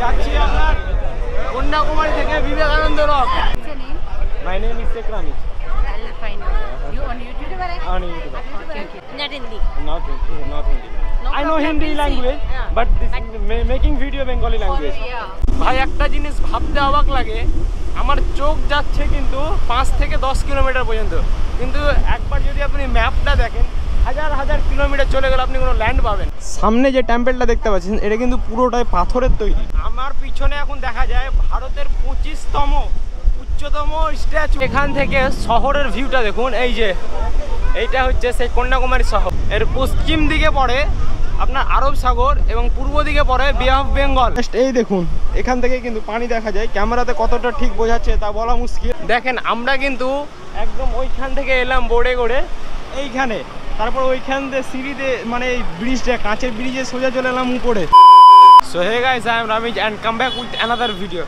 যাচ্ছি আপনার কন্যাকুমারী থেকে Vivekananda rock. My name is Sekrani. I'll find out. You on YouTube? On YouTube. Okay. Not Hindi. Not Hindi. No I know problem, Hindi we'll see. language, Yeah. but this making video Bengali language. Yeah. ভাই একটা জিনিস ভাবতে অবাক লাগে, আমার চোখ যাচ্ছে কিন্তু 5 থেকে 10 কিলোমিটার পর্যন্ত, কিন্তু একবার যদি আপনি ম্যাপটা দেখেন হাজার হাজার কিলোমিটার চলে গেলে আপনি কোনো ল্যান্ড পাবেন। সামনে যে টেম্পলটা দেখতে পাচ্ছেন এটা কিন্তু পুরোটাই পাথরের তৈরি। আমার পিছনে এখন দেখা যায় ভারতের 25তম উচ্চতম স্ট্যাচু। এখান থেকে শহরের ভিউটা দেখুন, এই যে এইটা হচ্ছে সেই কন্যাকুমারী শহর। এর পশ্চিম দিকে পড়ে আপনার আরব সাগর এবং পূর্ব দিকে পড়ে বে অফ বেঙ্গল। এই দেখুন এখান থেকে কিন্তু পানি দেখা যায়, ক্যামেরাতে কতটা ঠিক বোঝাচ্ছে তা বলা মুশকিল। দেখেন আমরা কিন্তু একদম ওইখান থেকে এলাম বোর্ডে করে এইখানে, তারপর ওইখান থেকে সিঁড়িতে মানে এই ব্রিজটা কাঁচের ব্রিজে সোজা চলে এলাম উপরে। So hey guys, I am Ramiz and come back with another video.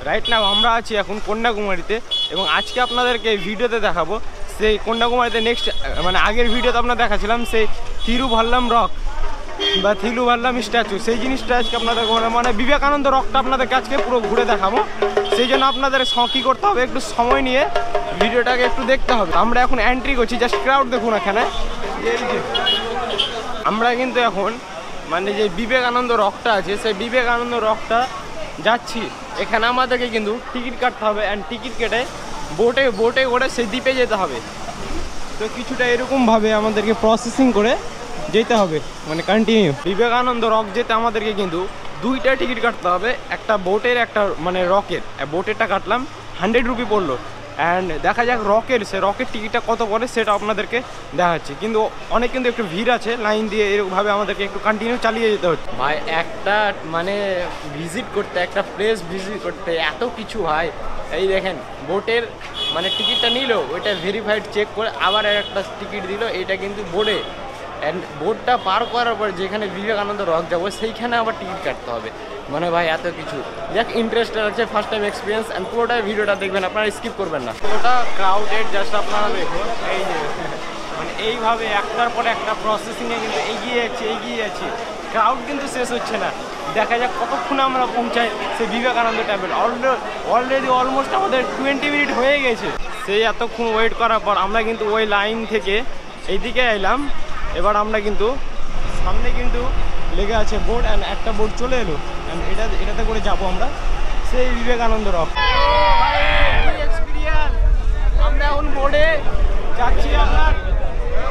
Right now আমরা আছি এখন কন্যাকুমারীতে এবং আজকে আপনাদেরকে এই ভিডিওতে দেখাবো সেই কন্যাকুমারীতে নেক্সট মানে আগের ভিডিওতে আপনারা দেখাছিলাম সেই তিরুভাল্লাম রক বা তিরুভাল্লাম স্ট্যাচু, সেই জিনিসটা আজকে আপনাদের মানে বিবেকানন্দ রকটা আপনাদেরকে আজকে পুরো ঘুরে দেখাবো। সেই জন্য আপনাদের কী করতে হবে, একটু সময় নিয়ে ভিডিওটাকে একটু দেখতে হবে। আমরা এখন এন্ট্রি করছি, জাস্ট ক্রাউড দেখুন এখানে। এই যে আমরা কিন্তু এখন মানে যে বিবেকানন্দ রকটা আছে সেই বিবেকানন্দ রকটা যাচ্ছি। এখানে আমাদেরকে কিন্তু টিকিট কাটতে হবে অ্যান্ড টিকিট কেটে বোটে করে সেই দ্বীপে যেতে হবে। তো কিছুটা এরকমভাবে আমাদেরকে প্রসেসিং করে যেতে হবে, মানে কন্টিনিউ। বিবেকানন্দ রক যেতে আমাদেরকে কিন্তু 2টা টিকিট কাটতে হবে, একটা বোটের একটা মানে রকের। বোটেরটা কাটলাম 100 রুপি পড়লো, অ্যান্ড দেখা যাক সে রকের টিকিটটা কত পড়ে সেটা আপনাদেরকে দেখাচ্ছি। কিন্তু অনেক কিন্তু একটু ভিড় আছে, লাইন দিয়ে এরকমভাবে আমাদেরকে একটু কন্টিনিউ চালিয়ে যেতে হচ্ছে। ভাই একটা মানে ভিজিট করতে, একটা প্লেস ভিজিট করতে এত কিছু হয়। এই দেখেন বোটের মানে টিকিটটা নিল, ওইটা ভেরিফাইড চেক করে আবার একটা টিকিট দিল, এটা কিন্তু বোর্ডে। অ্যান্ড বোটটা পার করার পর যেখানে বিবেকানন্দ রক যাবো সেইখানে আবার টিকিট কাটতে হবে। মানে ভাই এত কিছু যাক ইন্টারেস্টেড আছে, ফার্স্ট টাইম এক্সপিরিয়েন্স। অ্যান্ড পুরোটাই ভিডিওটা দেখবেন, আপনারা স্কিপ করবেন না। পুরোটা ক্রাউডেড, জাস্ট আপনারা দেখুন এই যে মানে এইভাবে একটার পরে একটা প্রসেসিংয়ে কিন্তু এগিয়ে যাচ্ছে। ক্রাউড কিন্তু শেষ হচ্ছে না। দেখা যাক কতক্ষণ আমরা পৌঁছাই সেই বিবেকানন্দ টেম্পল। অলরেডি অলমোস্ট আমাদের 20 মিনিট হয়ে গেছে। সেই এতক্ষণ ওয়েট করার পর আমরা কিন্তু ওই লাইন থেকে এইদিকে এলাম। এবার আমরা কিন্তু সামনে কিন্তু লেগে আছে বোট, অ্যান্ড একটা বোট চলে এলো, অ্যান্ড এটাতে করে যাবো আমরা সেই বিবেকানন্দ রক। এক্সপিরিয়েন্স, আমরা এখন বোটে যাচ্ছি আপনার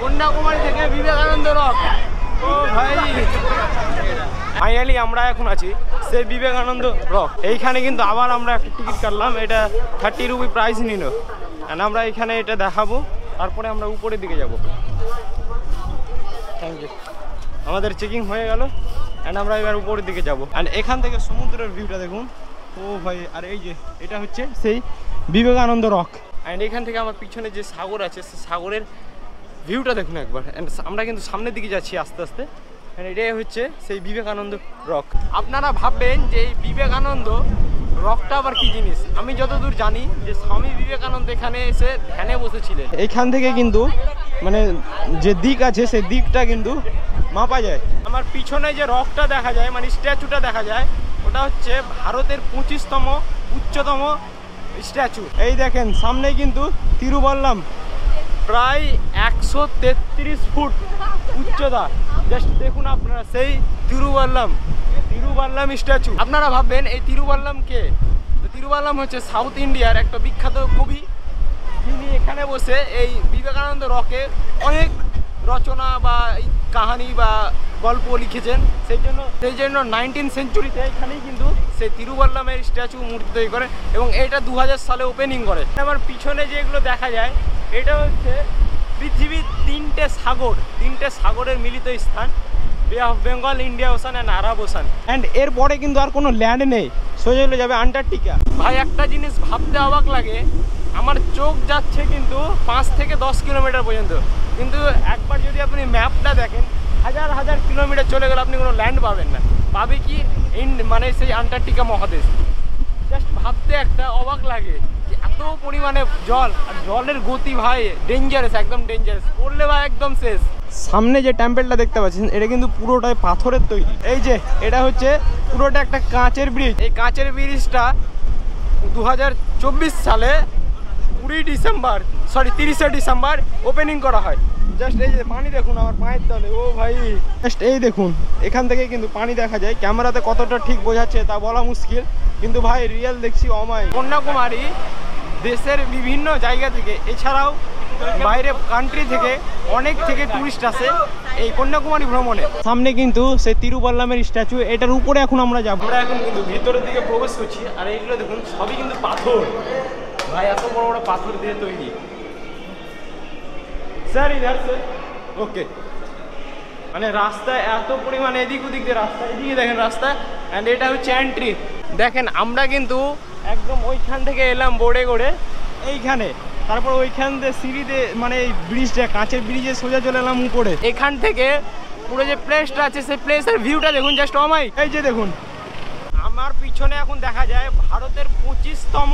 কন্যাকুমারী থেকে বিবেকানন্দ রক। ও ভাই ফাইনালি আমরা এখন আছি সেই বিবেকানন্দ রক। এইখানে কিন্তু আবার আমরা একটা টিকিট কাটলাম, এটা 30 রুপি প্রাইস নিল, অ্যান্ড আমরা এখানে এটা দেখাবো, তারপরে আমরা উপরের দিকে যাব। Thank you. আমাদের চেকিং হয়ে গেল, অ্যান্ড আমরা এবার উপরের দিকে যাব। অ্যান্ড এখান থেকে সমুদ্রের ভিউটা দেখুন। ও ভাই, আর এই যে এটা হচ্ছে সেই বিবেকানন্দ রক। অ্যান্ড এখান থেকে আমার পিছনে যে সাগর আছে সেই সাগরের ভিউটা দেখুন একবার। অ্যান্ড আমরা কিন্তু সামনের দিকে যাচ্ছি আস্তে আস্তে। অ্যান্ড এটাই হচ্ছে সেই বিবেকানন্দ রক। আপনারা ভাববেন যে এই বিবেকানন্দ রকটা আবার কি জিনিস। আমি যতদূর জানি যে স্বামী বিবেকানন্দ এখানে এসে ধ্যানে বসেছিলেন। এইখান থেকে কিন্তু মানে যে দিক আছে সেই দিকটা কিন্তু মাপা যায়। আমার পিছনে যে রকটা দেখা যায় মানে স্ট্যাচুটা দেখা যায়, ওটা হচ্ছে ভারতের 25তম উচ্চতম স্ট্যাচু। এই দেখেন সামনে কিন্তু তিরুভাল্লাম, প্রায় 133 ফুট উচ্চতা। জাস্ট দেখুন আপনারা সেই তিরুভাল্লাম স্ট্যাচু। আপনারা ভাববেন এই তিরুভাল্লাম কে? তো তিরুভাল্লাম হচ্ছে সাউথ ইন্ডিয়ার একটা বিখ্যাত কবি, যিনি এখানে বসে এই বিবেকানন্দ রকে অনেক রচনা বা এই কাহানি বা গল্প লিখেছেন। সেই জন্য 19th সেঞ্চুরিতে এখানেই কিন্তু সেই তিরুভাল্লামের স্ট্যাচু মূর্তি তৈরি করে এবং এটা 2000 সালে ওপেনিং করে। আমার পিছনে যেগুলো দেখা যায় এটা হচ্ছে পৃথিবীর 3টে সাগরের মিলিত স্থান, বে of Bengal, India ocean and Arab ocean. And এরপরে কিন্তু আর কোনো ল্যান্ড নেই, সোজা চলে যাবে আন্টার্কটিকা। ভাই একটা জিনিস ভাবতে অবাক লাগে, আমার চোখ যাচ্ছে কিন্তু 5 থেকে 10 কিলোমিটার পর্যন্ত, কিন্তু একবার যদি আপনি ম্যাপটা দেখেন হাজার হাজার কিলোমিটার চলে গেলে আপনি কোনো ল্যান্ড পাবেন না। পাবে কি মানে সেই আন্টার্কটিকা মহাদেশ। জাস্ট ভাবতে একটা অবাক লাগে যে এত পরিমাণে জল, আর জলের গতি ভাই ডেঞ্জারাস, একদম ডেঞ্জারাস। পড়লে ভাই একদম শেষ। সামনে যে টেম্পেলটা দেখতে পাচ্ছেন এটা কিন্তু পুরোটাই পাথরের তৈরি। এই যে এটা হচ্ছে পুরোটা একটা কাঁচের ব্রিজ। এই কাঁচের ব্রিজটা 2024 সালে 30শে ডিসেম্বর ওপেনিং করা হয়। জাস্ট এই যে পানি দেখুন আমার পায়ের তলে, ও ভাই জাস্ট এই দেখুন এখান থেকে কিন্তু পানি দেখা যায়। ক্যামেরাতে কতটা ঠিক বোঝাচ্ছে তা বলা মুশকিল, কিন্তু ভাই রিয়েল দেখছি অমায়। কন্যাকুমারী দেশের বিভিন্ন জায়গা থেকে এছাড়াও বাইরে কান্ট্রি থেকে অনেক থেকে টুরিস্ট আসে এই কন্যাকুমারী ভ্রমণে। সামনে কিন্তু সেই তিরুপল্লামের স্ট্যাচু, এটার উপরে এখন আমরা যাবো। আমরা এখন কিন্তু ভিতরের দিকে প্রবেশ করছি, আর এইগুলো দেখুন সবই কিন্তু পাথর ভাই, এত বড় বড় পাথর দিয়ে তৈরি। স্যার ইধার স্যার ওকে, মানে রাস্তায় এত পরিমাণে এদিক ওদিক দিয়ে রাস্তা, এদিকে দেখেন রাস্তা, অ্যান্ড এটা হচ্ছে এন্ট্রি। দেখেন আমরা কিন্তু একদম ওইখান থেকে এলাম বোর্ডে করে এইখানে, তারপর ওইখান দিয়ে সিঁড়িতে মানে এই ব্রিজটা কাঁচের ব্রিজে সোজা চলে এলাম উপরে। এখান থেকে পুরো যে প্লেসটা আছে সেই প্লেসের ভিউটা দেখুন জাস্ট অমাই। এই যে দেখুন আমার পিছনে এখন দেখা যায় ভারতের 25তম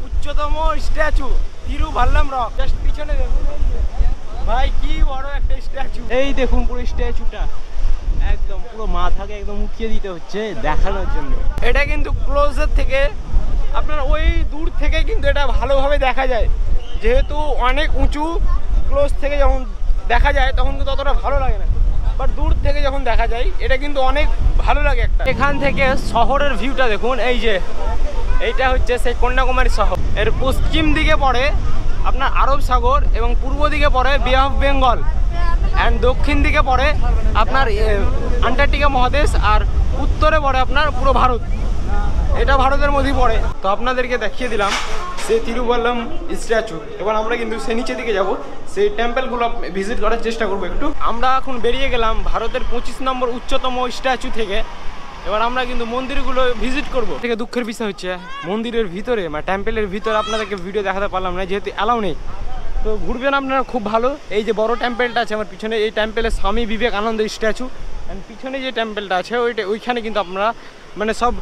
উচ্চতম স্ট্যাচু তিরুভাল্লাম রক। জাস্ট পিছনে দেখুন ভাই কি বড় একটা স্ট্যাচু। এই দেখুন পুরো স্ট্যাচুটা একদম পুরো মাথাকে একদম উঠিয়ে দিতে হচ্ছে দেখানোর জন্য। এটা কিন্তু ক্লোজের থেকে আপনার ওই দূর থেকে কিন্তু এটা ভালোভাবে দেখা যায়, যেহেতু অনেক উঁচু। ক্লোজ থেকে যখন দেখা যায় তখন কিন্তু অতটা ভালো লাগে না, বাট দূর থেকে যখন দেখা যায় এটা কিন্তু অনেক ভালো লাগে একটা। এখান থেকে শহরের ভিউটা দেখুন, এই যে এইটা হচ্ছে সেই কন্যাকুমারী শহর। এর পশ্চিম দিকে পড়ে আপনার আরব সাগর এবং পূর্ব দিকে পড়ে বে অফ বেঙ্গল, অ্যান্ড দক্ষিণ দিকে পড়ে আপনার আন্টার্কটিকা মহাদেশ, আর উত্তরে পড়ে আপনার পুরো ভারত। এটা ভারতের মধ্যেই পড়ে। তো আপনাদেরকে দেখিয়ে দিলাম সেই তিরুপল্লাম স্ট্যাচু। এবার আমরা কিন্তু সে নিচের দিকে যাব, সেই টেম্পলগুলো ভিজিট করার চেষ্টা করবো একটু। আমরা এখন বেরিয়ে গেলাম ভারতের 25 নম্বর উচ্চতম স্ট্যাচু থেকে। এবার আমরা কিন্তু মন্দিরগুলো ভিজিট করবো। থেকে দুঃখের বিষয় হচ্ছে মন্দিরের ভিতরে মানে টেম্পলের ভিতরে আপনাদেরকে ভিডিও দেখাতে পারলাম না, যেহেতু অ্যালাউ নেই। তো ঘুরবেন আপনারা খুব ভালো। এই যে বড় টেম্পলটা আছে আমার পিছনে, এই টেম্পলের স্বামী বিবেকানন্দের স্ট্যাচু, অ্যান্ড পিছনে যে টেম্পলটা আছে ওইখানে কিন্তু আপনারা মানে সব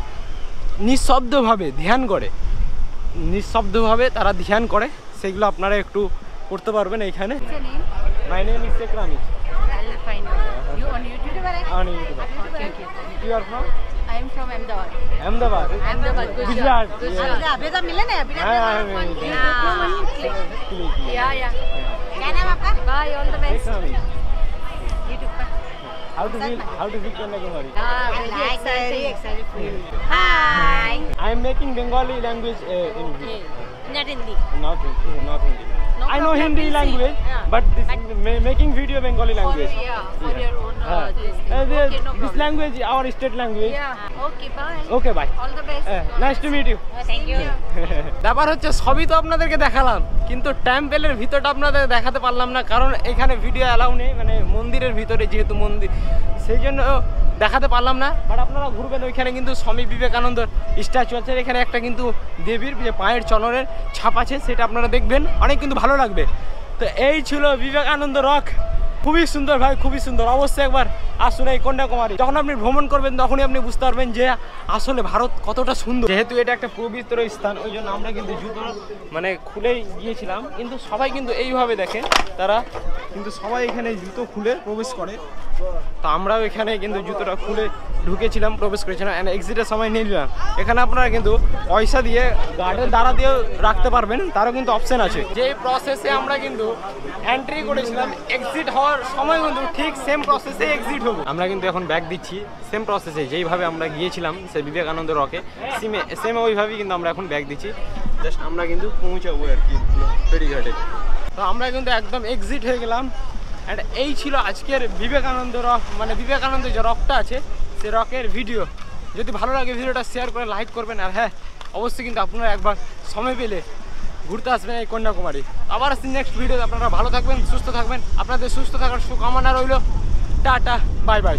নিঃশব্দভাবে ধ্যান করে, নিঃশব্দভাবে তারা ধ্যান করে, সেগুলো আপনারা একটু করতে পারবেন এইখানে। মাই নেম ইজ টেকরামি। I'll find out. You on YouTube? On YouTube. Okay. You are from? I am from Ahmedabad. Ahmedabad. Ahmedabad, Gujarat. अभी तो मिले ना अभी। या क्या नाम आपका? Bye, all the best. YouTube पर। How to feel Kanyakumari? Very excited for you. Hi. I am making Bengali language in video. Not Hindi. Not Hindi. No I know problem, Hindi we'll see. language, Yeah. but this making video Bengali language. For your own this thing. Okay, no This problem. language, our state language. Yeah. Okay, bye. Okay, bye. All the best. Nice to meet you. Thank you. ব্যাপার হচ্ছে সবই তো আপনাদেরকে দেখালাম, কিন্তু টেম্পলের ভিতরটা আপনাদের দেখাতে পারলাম না, কারণ এখানে ভিডিও অ্যালাউ নেই, মানে মন্দিরের ভিতরে যেহেতু মন্দির সেই জন্য দেখাতে পারলাম না। বাট আপনারা ঘুরবেন, ওইখানে কিন্তু স্বামী বিবেকানন্দ স্ট্যাচু আছে, এখানে একটা কিন্তু দেবীর যে পায়ের চলনের ছাপ আছে সেটা আপনারা দেখবেন, অনেক কিন্তু ভালো লাগবে। তো এই ছিল বিবেকানন্দ রক, খুবই সুন্দর ভাই, খুবই সুন্দর। অবশ্যই একবার আসুন এই কন্যাকুমারী। যখন আপনি ভ্রমণ করবেন তখনই আপনি বুঝতে পারবেন যে আসলে ভারত কতটা সুন্দর। যেহেতু এটা একটা পবিত্র স্থান, ওই জন্য আমরা কিন্তু জুতো মানে খুলেই গিয়েছিলাম, কিন্তু সবাই কিন্তু এইভাবে দেখে, তারা কিন্তু সবাই এখানে জুতো খুলে প্রবেশ করে। তো আমরাও এখানে কিন্তু জুতোটা খুলে ঢুকেছিলাম, প্রবেশ করেছিলাম, অ্যান্ড এক্সিটের সময় নিয়ে নিলাম। এখানে আপনারা কিন্তু পয়সা দিয়ে গার্ডের দ্বারা দিয়েও রাখতে পারবেন, তারও কিন্তু অপশন আছে। যে প্রসেসে আমরা কিন্তু এন্ট্রি করেছিলাম, এক্সিট হওয়ার সময় কিন্তু ঠিক সেম প্রসেসে এক্সিট হবো। আমরা কিন্তু এখন ব্যাক দিচ্ছি সেম প্রসেসে, যেইভাবে আমরা গিয়েছিলাম সেই বিবেকানন্দ রকে সেম ওইভাবেই কিন্তু আমরা এখন ব্যাক দিচ্ছি। জাস্ট আমরা কিন্তু পৌঁছাবো আর কি ফেরিঘাটে। তো আমরা কিন্তু একদম এক্সিট হয়ে গেলাম। অ্যান্ড এই ছিল আজকের বিবেকানন্দ রক, মানে বিবেকানন্দ যে রকটা আছে সে রকের ভিডিও। যদি ভালো লাগে ভিডিওটা শেয়ার করে লাইক করবেন, আর হ্যাঁ অবশ্যই কিন্তু আপনারা একবার সময় পেলে ঘুরতে আসবেন এই কন্যাকুমারী। আবার আসছি নেক্সট ভিডিওতে। আপনারা ভালো থাকবেন, সুস্থ থাকবেন, আপনাদের সুস্থ থাকার শুভকামনা রইল। Tata, bye bye.